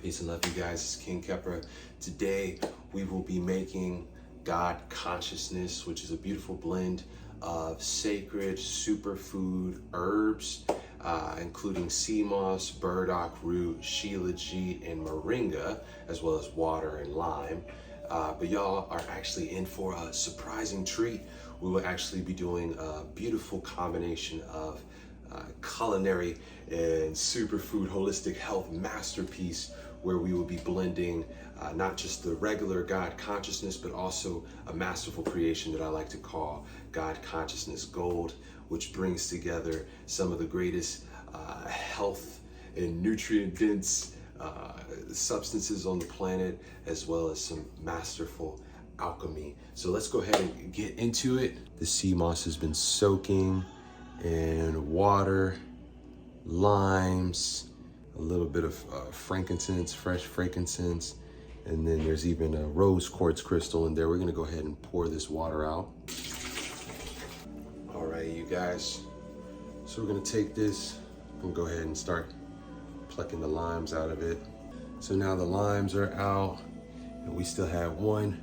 Peace and love, you guys. It's King Kepra. Today we will be making God Consciousness, which is a beautiful blend of sacred superfood herbs, including sea moss, burdock root, shilajit, and moringa, as well as water and lime. But y'all are actually in for a surprising treat. We will actually be doing a beautiful combination of culinary and superfood holistic health masterpiece, where we will be blending not just the regular God Consciousness, but also a masterful creation that I like to call God Consciousness Gold, which brings together some of the greatest health and nutrient dense substances on the planet, as well as some masterful alchemy. So let's go ahead and get into it. The sea moss has been soaking in water, limes, a little bit of frankincense, fresh frankincense, and then there's even a rose quartz crystal in there. We're gonna go ahead and pour this water out. All right, you guys. So we're gonna take this and go ahead and start plucking the limes out of it. So now the limes are out, and we still have one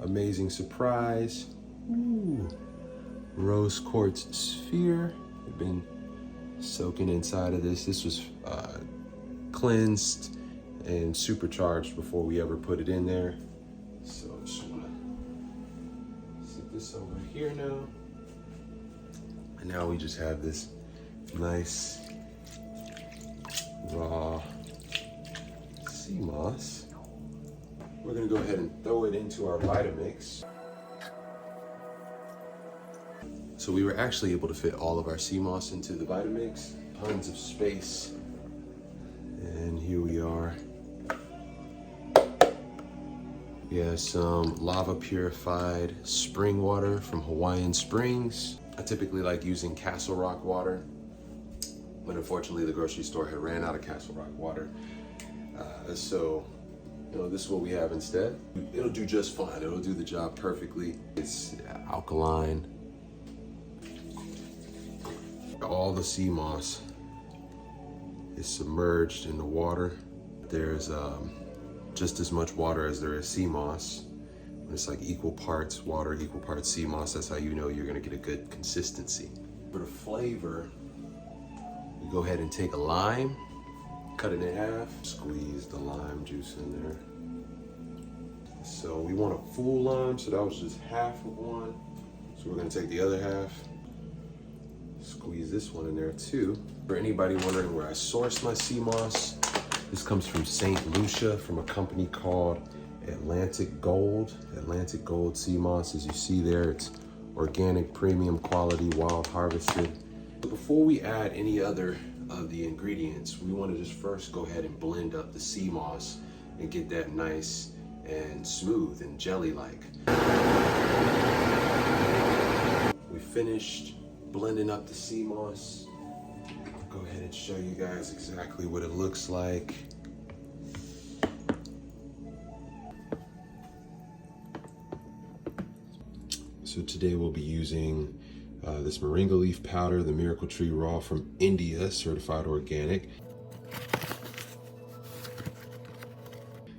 amazing surprise. Ooh. Rose quartz sphere. We've been soaking inside of this. This was cleansed and supercharged before we ever put it in there. So I just wanna set this over here now. And now we just have this nice raw sea moss. We're gonna go ahead and throw it into our Vitamix. So we were actually able to fit all of our sea moss into the Vitamix, tons of space. And here we are. We have some lava purified spring water from Hawaiian Springs. I typically like using Castle Rock water, but unfortunately the grocery store had ran out of Castle Rock water. So this is what we have instead. It'll do just fine. It'll do the job perfectly. It's alkaline. All the sea moss is submerged in the water. There's just as much water as there is sea moss. It's like equal parts water, equal parts sea moss. That's how you know you're gonna get a good consistency. For the flavor, we go ahead and take a lime, cut it in half, squeeze the lime juice in there. So we want a full lime, so that was just half of one. So we're gonna take the other half, squeeze this one in there too. For anybody wondering where I source my sea moss, this comes from St. Lucia, from a company called Atlantic Gold. Atlantic Gold sea moss, as you see there, it's organic, premium quality, wild harvested. But before we add any other of the ingredients, we want to just first go ahead and blend up the sea moss and get that nice and smooth and jelly-like. We finished blending up the sea moss. I'll go ahead and show you guys exactly what it looks like. So today we'll be using this moringa leaf powder, the Miracle Tree Raw from India, certified organic.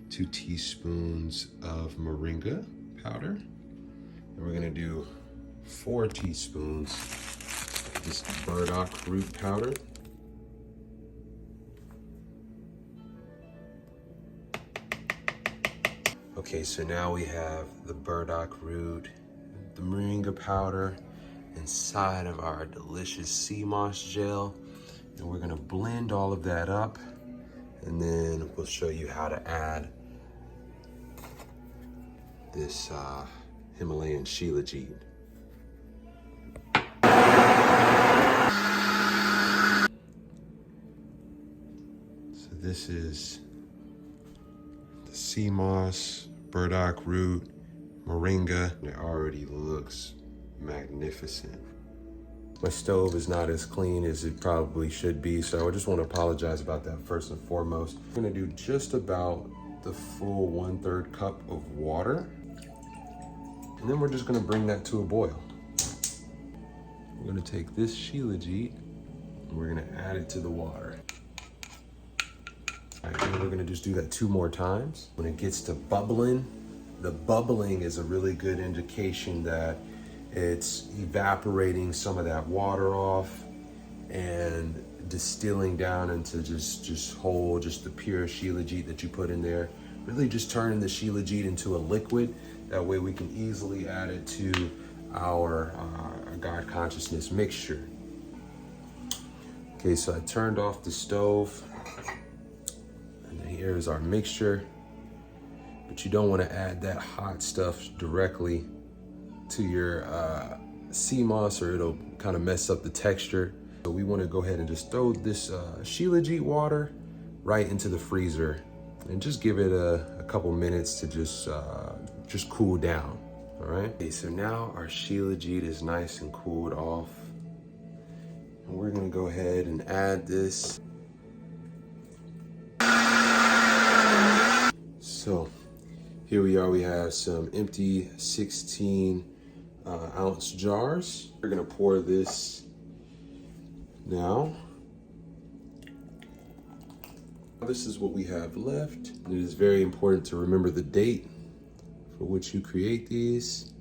2 teaspoons of moringa powder. And we're gonna do 4 teaspoons of this burdock root powder. Okay, so now we have the burdock root, the moringa powder inside of our delicious sea moss gel. And we're gonna blend all of that up, and then we'll show you how to add this Himalayan shilajit. So this is the sea moss, burdock root, moringa. It already looks magnificent. My stove is not as clean as it probably should be, so I just want to apologize about that first and foremost. I'm gonna do just about the full 1/3 cup of water, and then we're just gonna bring that to a boil. We're gonna take this shilajit and we're gonna add it to the water. All right, and we're gonna just do that 2 more times. When it gets to bubbling, the bubbling is a really good indication that it's evaporating some of that water off and distilling down into just the pure shilajit that you put in there. Really just turning the shilajit into a liquid. That way we can easily add it to our God consciousness mixture. Okay, so I turned off the stove. And here is our mixture. But you don't want to add that hot stuff directly to your sea moss, or it'll kind of mess up the texture. So we want to go ahead and just throw this shilajit water right into the freezer and just give it a couple minutes to just cool down. All right. Okay, so now our shilajit is nice and cooled off, and we're gonna go ahead and add this. So here we are. We have some empty 16 ounce jars. We're gonna pour this now. This is what we have left. It is very important to remember the date for which you create these.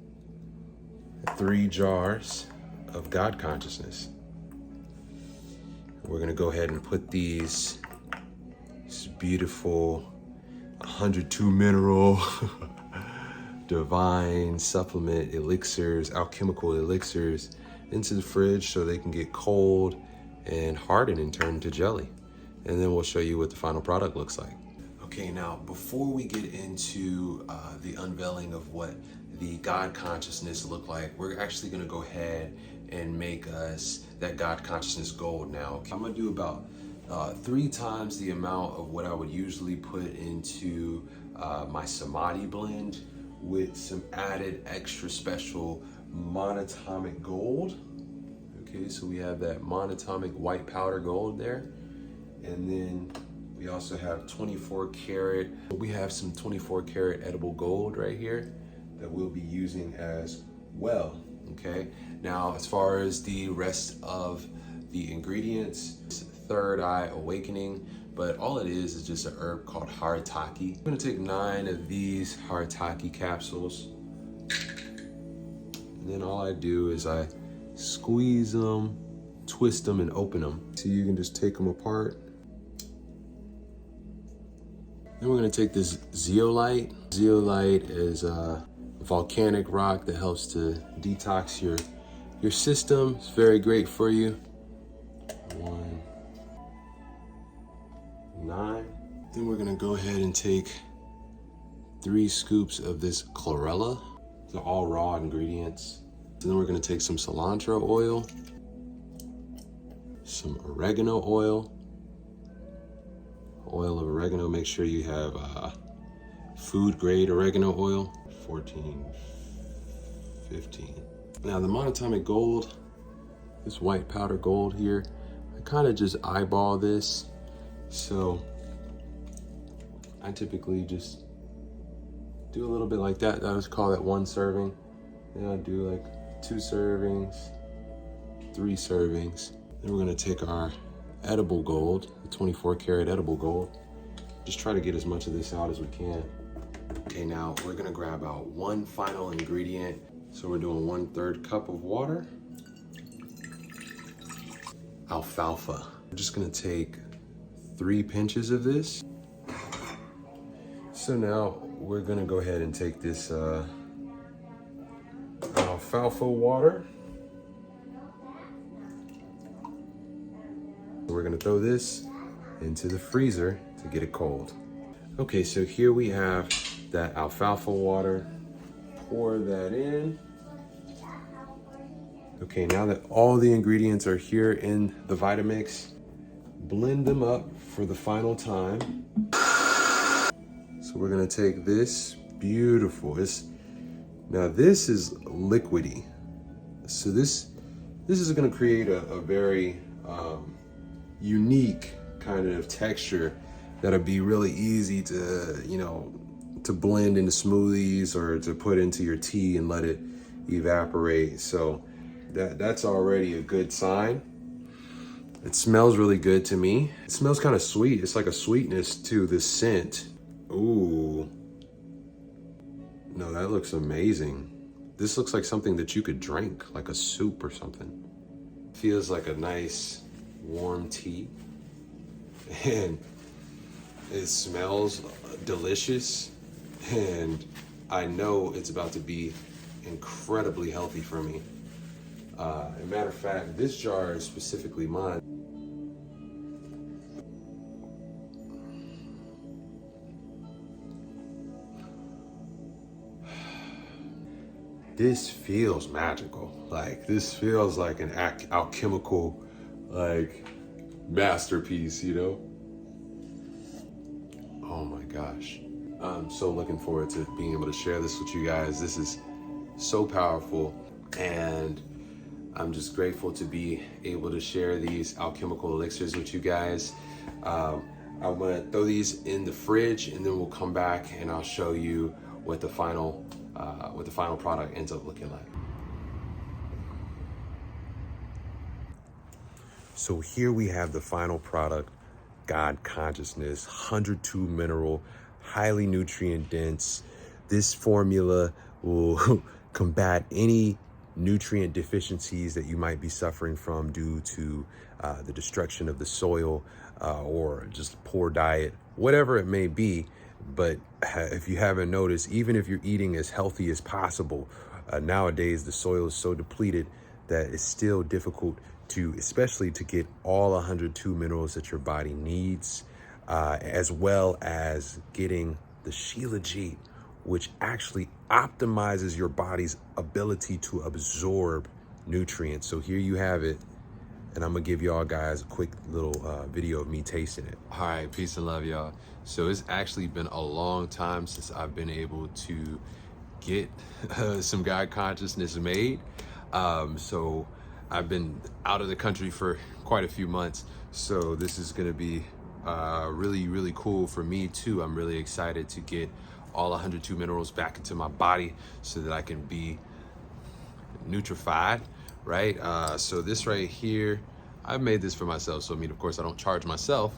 3 jars of God consciousness. We're gonna go ahead and put this beautiful 102 mineral divine supplement elixirs, alchemical elixirs, into the fridge so they can get cold and harden and turn into jelly. And then we'll show you what the final product looks like. Okay, now before we get into the unveiling of what the God consciousness look like, we're actually gonna go ahead and make us that God consciousness gold now. I'm gonna do about 3 times the amount of what I would usually put into my samadhi blend, with some added extra special monatomic gold. Okay, so we have that monatomic white powder gold there. And then we also have 24 karat. We have some 24 karat edible gold right here that we'll be using as well. Okay, now as far as the rest of the ingredients, third eye awakening, but all it is just an herb called haritaki. I'm gonna take 9 of these haritaki capsules, and then all I do is I squeeze them, twist them, and open them. So you can just take them apart. Then we're gonna take this zeolite. Zeolite is a volcanic rock that helps to detox your system. It's very great for you. 1, 9. Then we're gonna go ahead and take 3 scoops of this chlorella. They're all raw ingredients. And then we're gonna take some cilantro oil, some oregano oil, oil of oregano. Make sure you have food grade oregano oil, 14, 15. Now the monatomic gold, this white powder gold here, I kind of just eyeball this. So I typically just do a little bit like that. I just call that 1 serving. Then I do like 2 servings, 3 servings. Then we're gonna take our edible gold, the 24 karat edible gold. Just try to get as much of this out as we can. Okay, now we're gonna grab out 1 final ingredient. So we're doing 1/3 cup of water. Alfalfa. We're just gonna take 3 pinches of this. So now we're gonna go ahead and take this alfalfa water. We're gonna throw this into the freezer to get it cold. Okay, so here we have that alfalfa water. Pour that in. Okay, now that all the ingredients are here in the Vitamix, blend them up for the final time. So we're gonna take this beautiful, now this is liquidy. So this is gonna create a very unique kind of texture that'll be really easy to, to blend into smoothies or to put into your tea and let it evaporate. So that's already a good sign. It smells really good to me. It smells kind of sweet. It's like a sweetness to the scent. Ooh. No, that looks amazing. This looks like something that you could drink, like a soup or something. Feels like a nice warm tea. And it smells delicious. And I know it's about to be incredibly healthy for me. As a matter of fact, this jar is specifically mine. This feels magical. Like, this feels like an alchemical, like, masterpiece, you know? Oh my gosh. I'm so looking forward to being able to share this with you guys. This is so powerful, and I'm just grateful to be able to share these alchemical elixirs with you guys. I'm gonna throw these in the fridge, and then we'll come back and I'll show you what the final product ends up looking like. So here we have the final product, God Consciousness, 102 mineral, highly nutrient dense. This formula will combat any nutrient deficiencies that you might be suffering from due to the destruction of the soil or just poor diet, whatever it may be. But if you haven't noticed, even if you're eating as healthy as possible, nowadays the soil is so depleted that it's still difficult especially to get all 102 minerals that your body needs, as well as getting the Shilajit, which actually optimizes your body's ability to absorb nutrients. So here you have it, and I'm gonna give y'all guys a quick little video of me tasting it. All right, peace and love, y'all. So it's actually been a long time since I've been able to get some God Consciousness made. So I've been out of the country for quite a few months. So this is gonna be really, really cool for me too. I'm really excited to get all 102 minerals back into my body so that I can be nutrified, right? So this right here, I made this for myself. So I mean, of course, I don't charge myself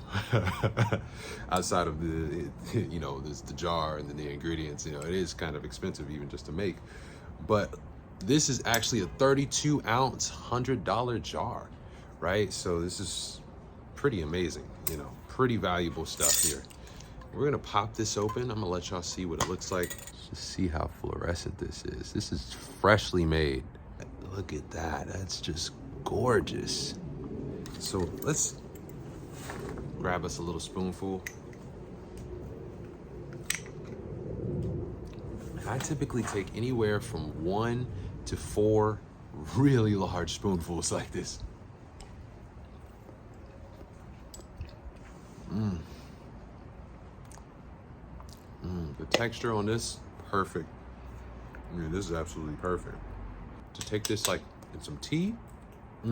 outside of the, you know, the jar and then the ingredients. You know, it is kind of expensive even just to make. But this is actually a 32 ounce, $100 jar, right? So this is pretty amazing, you know, pretty valuable stuff here. We're gonna pop this open. I'm gonna let y'all see what it looks like. Just see how fluorescent this is. This is freshly made. Look at that, that's just gorgeous. So let's grab us a little spoonful. I typically take anywhere from 1 to 4 really large spoonfuls like this. The texture on this, perfect. I mean, this is absolutely perfect. To take this like in some tea, as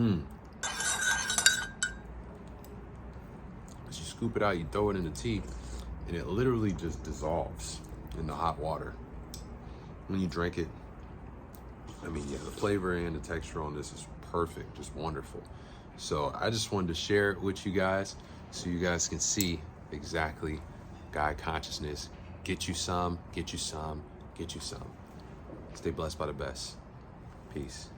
you scoop it out, you throw it in the tea, and it literally just dissolves in the hot water. When you drink it, I mean, yeah, the flavor and the texture on this is perfect, just wonderful. So I just wanted to share it with you guys so you guys can see exactly God Consciousness. Get you some, get you some, get you some. Stay blessed by the best. Peace.